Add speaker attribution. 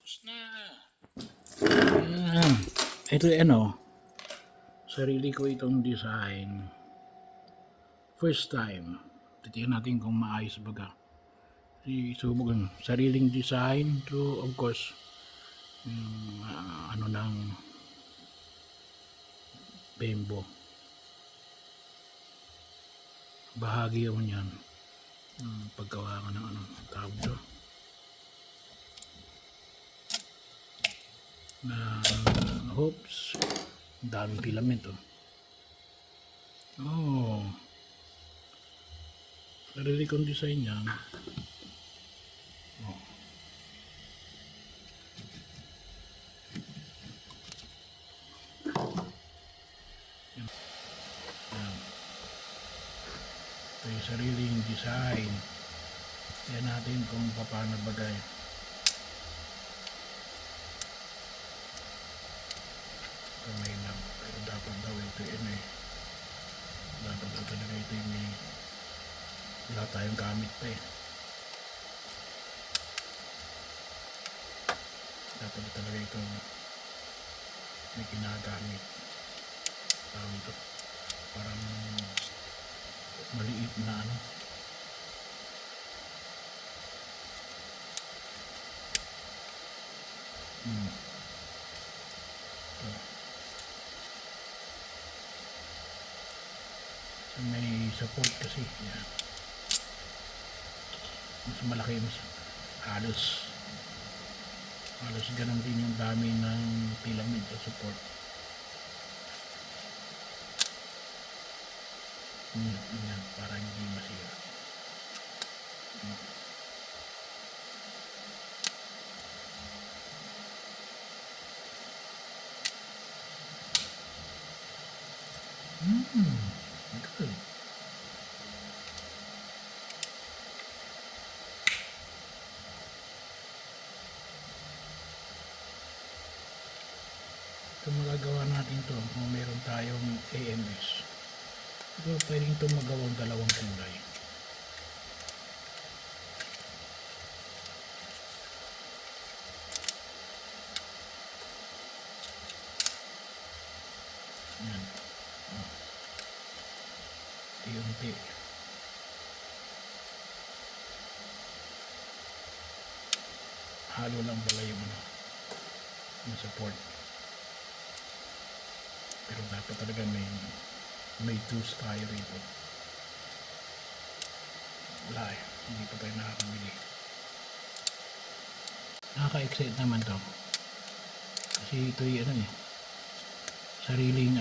Speaker 1: Tapos na. Ayan. Ito sarili ko itong design. First time. Titignan natin kung maayos baga. Isubok yung sariling design through of course ng bembo. Bahagi yun yan. Paggawa ka ng tawag ito. Hoops. Daming filament sarili kong design yan. Ito yung sariling design. Yan natin kung paano bagay. Kamay lang. Pero dapat daw ito dapat daw talaga ito wala tayong gamit pa dapat talaga ito may ginagamit. Tawag ito parang maliit na may support kasi yan. Mas malaki, halos ganun din yung dami ng filament sa support. Yan, para hindi masira. Good. Ito magagawa natin to kung meron tayong AMS. Ito pwedeng ito magawang dalawang kulay. Yan. Unti. Halo lang pala yung support. Pero dapat talaga may tools tayo rito. Wala hindi pa tayo nakakabili. Nakaka-excite naman to. Kasi ito yung sariling